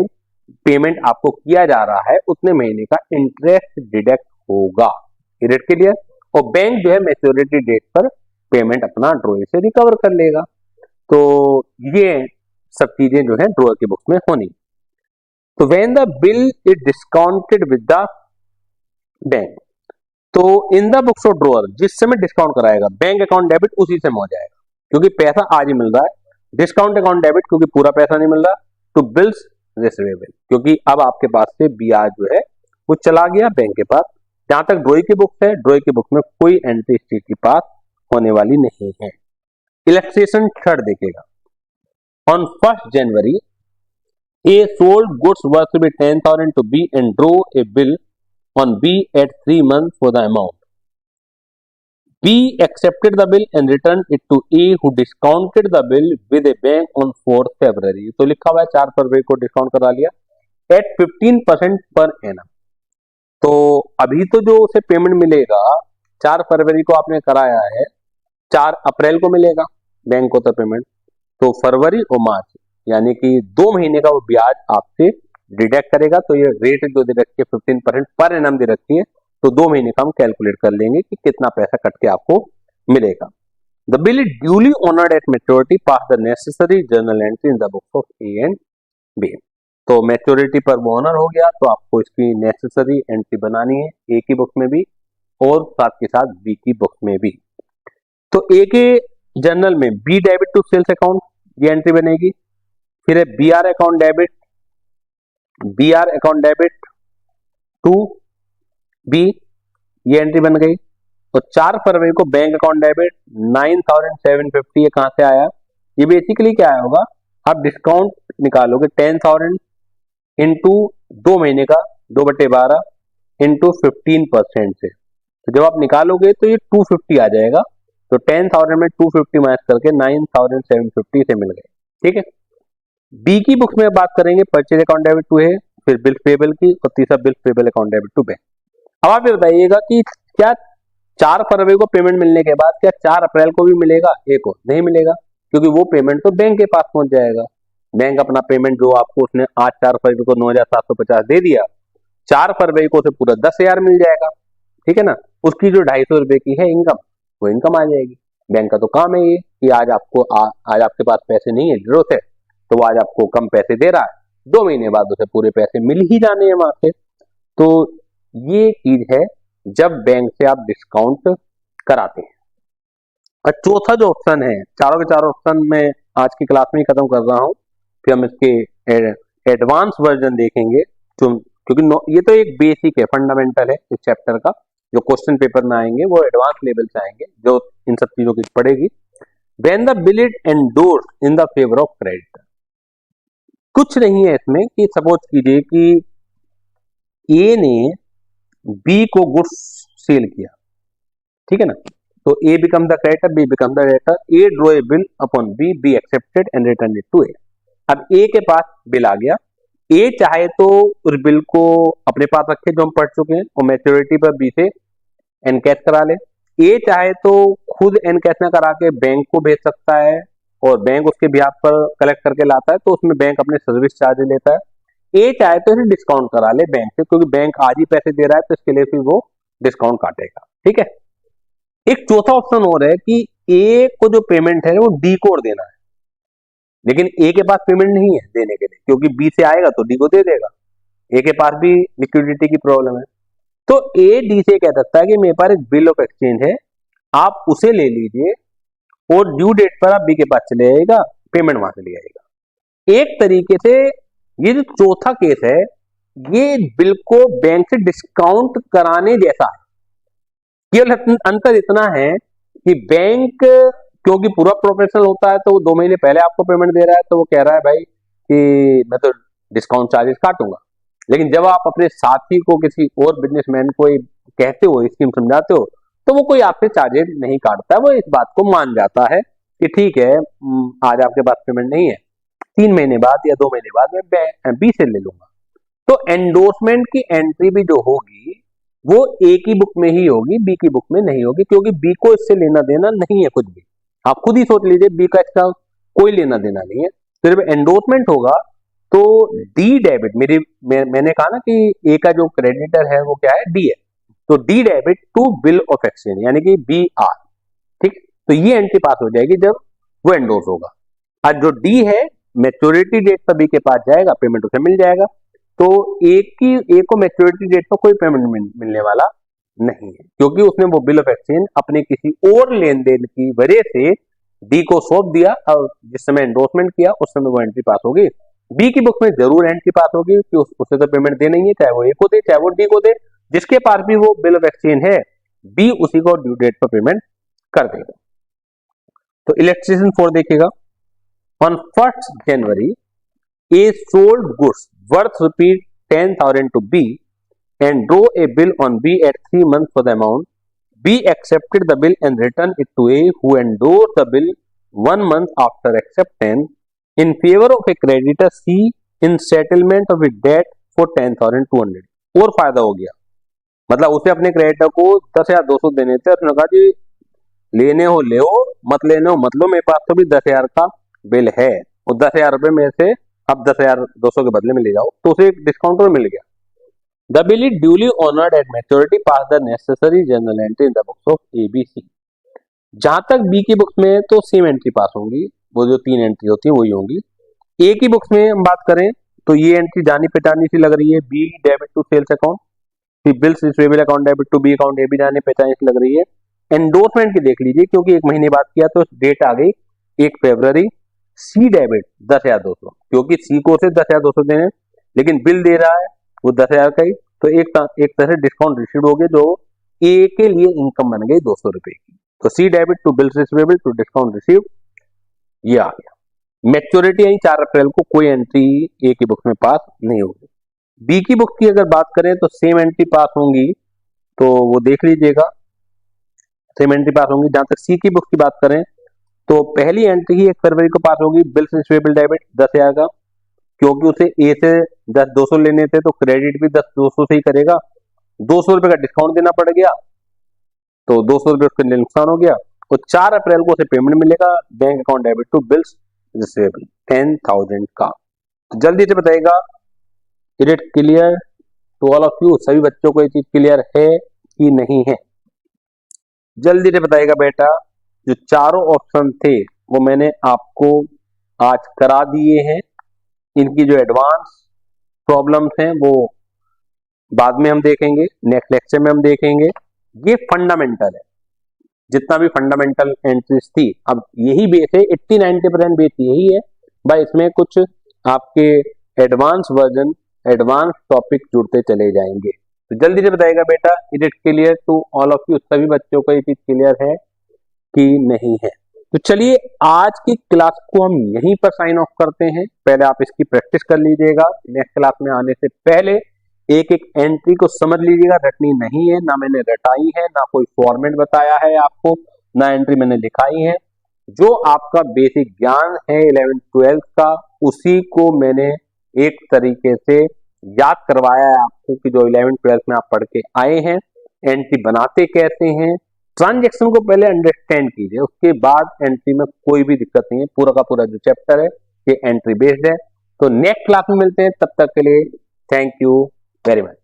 पेमेंट आपको किया जा रहा है उतने महीने का इंटरेस्ट डिडक्ट होगा। Date clear? और बैंक जो है मैच्योरिटी डेट पर पेमेंट अपना ड्रॉअर से रिकवर कर लेगा। तो ये सब चीजें जो है ड्रॉअर की बुक में होनी। तो when the bill is discounted with the bank, तो in the books of drawer जिस समय डिस्काउंट कराएगा बैंक अकाउंट डेबिट उसी समय हो जाएगा, क्योंकि पैसा आज ही मिल रहा है। डिस्काउंट अकाउंट डेबिट क्योंकि पूरा पैसा नहीं मिल रहा। टू बिल्स रिसीवेबल, क्योंकि अब आपके पास से ब्याज जो है वो चला गया बैंक के पास। जहां तक ड्रॉई की बुक है, ड्रॉई की बुक में कोई एंट्री इस चीज की पास होने वाली नहीं है। इलेक्ट्रेशन थर्ड देखेगा, on 1 January A sold goods worth B 10,000 to B and draw a bill on B at 3 months for the amount. B accepted the bill and returned it to A who discounted the bill with a bank on 4th February. तो लिखा हुआ है 4 फरवरी को डिस्काउंट करा लिया at 15% per annum। तो अभी तो जो उसे पेमेंट मिलेगा 4 फरवरी को आपने कराया है, 4 अप्रैल को मिलेगा बैंक को तो पेमेंट। तो फरवरी और मार्च यानी कि 2 महीने का वो ब्याज आपसे डिडक्ट करेगा। तो ये रेट जो दे रखी है 15% पर एनम दे रखी है, तो 2 महीने का हम कैलकुलेट कर लेंगे कि कितना पैसा कट के आपको मिलेगा। The bill is duly honoured at maturity, pass the necessary journal entry in the books of A and B. तो मैच्योरिटी पर वो ऑनर हो गया, तो आपको इसकी नेसेसरी एंट्री बनानी है ए की बुक में भी और साथ के साथ बी की बुक में भी। तो ए के जर्नल में B debit to sales account, ये एंट्री बनेगी। फिर है B R account debit, BR account debit to B, ये एंट्री बन गई। तो 4 फरवरी को बैंक अकाउंट डेबिट 9,750, ये कहां से आया? ये बेसिकली क्या आया होगा, आप डिस्काउंट निकालोगे 10,000 इंटू 2 महीने का 2/12 इंटू 15% से, तो जब आप निकालोगे तो ये 250 आ जाएगा। तो 10,000 में 250 माइनस करके 9,750 से मिल गए। ठीक है, बी की बुक्स में बात करेंगे, परचेज अकाउंट डेबिट टू है, फिर बिल पेबल की, और तीसरा bill payable account debit to bank. अब आप ये बताइएगा कि क्या 4 फरवरी को पेमेंट मिलने के बाद क्या 4 अप्रैल को भी मिलेगा? एक को नहीं मिलेगा, क्योंकि वो पेमेंट तो बैंक के पास पहुंच जाएगा। बैंक अपना पेमेंट जो आपको उसने आज 4 फरवरी को 9,750 दे दिया, 4 फरवरी को उसे पूरा 10,000 मिल जाएगा। ठीक है ना, उसकी जो 250 रुपए की है इनकम, वो इनकम आ जाएगी। बैंक का तो काम है ये कि आज आपको आज आपके पास पैसे नहीं है, जरूरत है, तो वो आज आपको कम पैसे दे रहा है, 2 महीने बाद उसे पूरे पैसे मिल ही जाने हैं वहां से। तो ये चीज है जब बैंक से आप डिस्काउंट कराते हैं। और चौथा जो ऑप्शन है, चारों के चारों ऑप्शन में आज की क्लास में ही खत्म कर रहा हूं, फिर हम इसके एडवांस वर्जन देखेंगे, क्योंकि ये तो एक बेसिक है, फंडामेंटल है इस चैप्टर का। जो क्वेश्चन पेपर में आएंगे वो एडवांस लेवल से आएंगे, जो इन सब चीजों की पड़ेगी। When the bill is endorsed in the favour of creditor, कुछ नहीं है इसमें कि सपोज कीजिए कि ए ने बी को गुड्स सेल किया, ठीक है ना, तो A become the creditor, B become the debtor, A draw a bill upon B, B accepted and return it to A. अब ए के पास बिल आ गया, ए चाहे तो उस बिल को अपने पास रखे जो हम पढ़ चुके हैं, और मैच्योरिटी पर बी से एनकैश करा ले। ए चाहे तो खुद एनकैश ना करा के बैंक को भेज सकता है, और बैंक उसके बिहाफ पर कलेक्ट करके लाता है, तो उसमें बैंक अपने सर्विस चार्ज लेता है। ए चाहे तो इसे डिस्काउंट करा ले बैंक से, क्योंकि बैंक आज ही पैसे दे रहा है, तो इसके लिए फिर वो डिस्काउंट काटेगा। ठीक है, एक चौथा ऑप्शन और है कि ए को जो पेमेंट है वो डी को और देना है, लेकिन ए के पास पेमेंट नहीं है देने के लिए, क्योंकि बी से आएगा तो डी को दे देगा। ए के पास भी लिक्विडिटी की प्रॉब्लम है, तो ए डी से कह सकता है कि मेरे पास एक बिल ऑफ एक्सचेंज है, आप उसे ले लीजिए, और ड्यू डेट पर आप बी के पास चले जाएगा, पेमेंट वहां से ले आएगा। एक तरीके से ये जो चौथा केस है, ये बिल को बैंक से डिस्काउंट कराने जैसा है। केवल अंतर इतना है कि बैंक क्योंकि पूरा प्रोफेशनल होता है, तो वो 2 महीने पहले आपको पेमेंट दे रहा है, तो वो कह रहा है भाई कि मैं तो डिस्काउंट चार्जेस काटूंगा। लेकिन जब आप अपने साथी को, किसी और बिजनेसमैन को कहते हो, स्कीम समझाते हो, तो वो कोई आपसे चार्जेस नहीं काटता है, वो इस बात को मान जाता है कि ठीक है, आज आपके पास पेमेंट नहीं है, 3 महीने बाद या 2 महीने बाद मैं बी से ले लूंगा। तो एंडोर्समेंट की एंट्री भी जो होगी वो ए की बुक में ही होगी, बी की बुक में नहीं होगी, क्योंकि बी को इससे लेना देना नहीं है कुछ भी। आप खुद ही सोच लीजिए, बी का इसका कोई लेना देना नहीं है। तो जब एंडोर्समेंट होगा तो डी डेबिट, मैंने कहा ना कि ए का जो क्रेडिटर है वो क्या है, डी है, तो D debit to bill of exchange, यानी कि बी आर। ठीक, तो ये एंट्री पास हो जाएगी जब वो एंडोर्स होगा। और जो डी है, मैच्योरिटी डेट पर बी के पास जाएगा, पेमेंट उसे मिल जाएगा। तो ए को मैच्योरिटी डेट पर कोई पेमेंट मिलने वाला नहीं है, क्योंकि उसने वो बिल ऑफ एक्सचेंज अपने किसी और लेन देन की वजह से डी को सौंप दिया, और जिस समय एंडोर्समेंट किया उस समय वो एंट्री पास होगी। बी की बुक में जरूर एंट्री पास होगी कि उसे तो पेमेंट देना ही है, चाहे वो ए को दे चाहे वो डी को दे, जिसके पास भी वो बिल ऑफ एक्सचेंज है, बी उसी को ड्यू डेट पर पेमेंट कर देगा। तो इलेक्ट्रिशियन 4 देखिएगा, on 1 January A sold goods worth ₹10,000 to B and drew a bill on B at 3 months for the amount. B accepted the bill and returned it to A, who endorsed the bill 1 month after acceptance in favor of a creditor C in settlement of a debt for 10,200. और फायदा हो गया, मतलब उसे अपने क्रेडिटर को 10,200 देने थे, उसने कहा जी लेने हो ले हो, मत लेने हो मत लो, मेरे पास तो भी 10,000 का बिल है, और 10,000 रुपए में से अब 10,200 के बदले में ले जाओ, तो उसे एक डिस्काउंट और मिल गया। The bill is duly honoured at maturity, pass the necessary general entry in the books of ABC। जहां तक बी की बुक्स में तो सेम एंट्री पास होंगी, वो जो 3 एंट्री होती है वही होंगी। ए की बुक्स में हम बात करें तो ये एंट्री जानी पहचानी सी लग रही है, B debit to sales account, फिर bills receivable account debit to B account, A भी जानी पहचानी सी लग रही है। एंडोर्समेंट की देख लीजिए, क्योंकि 1 महीने बाद किया तो डेट आ गई 1 फरवरी। सी डेबिट 10,200, क्योंकि सी को से 10,200 देने, लेकिन बिल दे रहा है वो 10,000 का ही, तो एक तरह से डिस्काउंट रिसीव हो गया, जो ए के लिए इनकम बन गई 200 रुपए की। तो C debit to bills receivable to discount receive, ये आ गया। मैच्योरिटी यही 4 अप्रैल को कोई एंट्री ए की बुक में पास नहीं होगी। बी की बुक की अगर बात करें तो सेम एंट्री पास होंगी, तो वो देख लीजिएगा सेम एंट्री पास होंगी। जहां तक सी की बुक्स की बात करें तो पहली एंट्री ही 1 फरवरी को पास होगी, बिल्स रिसीवेबल डेबिट 10,000 का, क्योंकि उसे ए से 200 लेने थे तो क्रेडिट भी 200 से ही करेगा। 200 रुपए का डिस्काउंट देना पड़ गया तो 200 रुपए उसके लिए नुकसान हो गया। तो 4 अप्रैल को उसे पेमेंट मिलेगा bank account debit to bills receivable 10,000 का। तो जल्दी से बताइएगा, is it clear to all of you? सभी बच्चों को ये चीज क्लियर है कि नहीं है? जल्दी से बताइएगा बेटा। जो चारों ऑप्शन थे वो मैंने आपको आज करा दिए हैं। इनकी जो एडवांस प्रॉब्लम्स हैं वो बाद में हम देखेंगे, नेक्स्ट लेक्चर में हम देखेंगे। ये फंडामेंटल है, जितना भी फंडामेंटल एंट्रीज थी, अब यही बेस है, 80-90% बेस यही है भाई। इसमें कुछ आपके एडवांस वर्जन, एडवांस टॉपिक जुड़ते चले जाएंगे। तो जल्दी से बताइएगा बेटा, is it clear to all of you? सभी बच्चों को ये चीज क्लियर है कि नहीं है? तो चलिए आज की क्लास को हम यहीं पर साइन ऑफ करते हैं। पहले आप इसकी प्रैक्टिस कर लीजिएगा, नेक्स्ट क्लास में आने से पहले एक एक एंट्री को समझ लीजिएगा। रटनी नहीं है, ना मैंने रटाई है, ना कोई फॉर्मेट बताया है आपको, ना एंट्री मैंने दिखाई है। जो आपका बेसिक ज्ञान है 11th-12th का, उसी को मैंने एक तरीके से याद करवाया है आपको कि जो 11th-12th में आप पढ़ के आए हैं। एंट्री बनाते कैसे हैं, ट्रांजैक्शन को पहले अंडरस्टैंड कीजिए, उसके बाद एंट्री में कोई भी दिक्कत नहीं है। पूरा का पूरा जो चैप्टर है ये एंट्री बेस्ड है। तो नेक्स्ट क्लास में मिलते हैं, तब तक के लिए थैंक यू वेरी मच।